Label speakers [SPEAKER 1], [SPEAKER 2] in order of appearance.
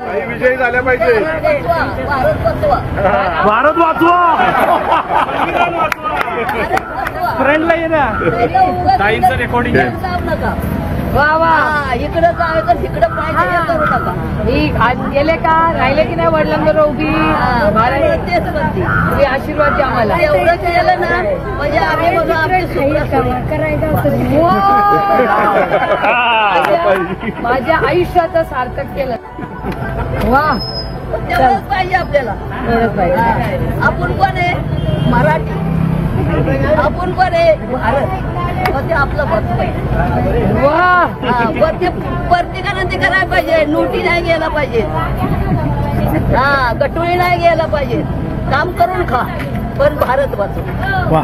[SPEAKER 1] विजयी झाल्या पाहिजे.
[SPEAKER 2] भारत वाचवा. फ्रेंडला ये ना ताईंचं रेकॉर्डिंग आहे.
[SPEAKER 3] वा वा इकडं जायचं तिकडं पाहिजे करू नका. मी गेले का राहिले की नाही वडिलांबरोबर उभी तेच म्हणते तुम्ही आशीर्वाद द्या आम्हाला. एवढं केलं ना म्हणजे आम्ही बघा माझ्या आयुष्याचं सार्थक केलं. वा तेवढंच पाहिजे आपल्याला. तेवढंच पाहिजे. आपण कोण आहे मराठी. आपण कोण आहे भारत. ते आपलं मत पाहिजे. वा प्रत्येकानं ते करायला पाहिजे. नोटी नाही घ्यायला पाहिजे. गटोळी नाही घ्यायला पाहिजे. काम करून खा पण भारत वाचव.
[SPEAKER 2] वा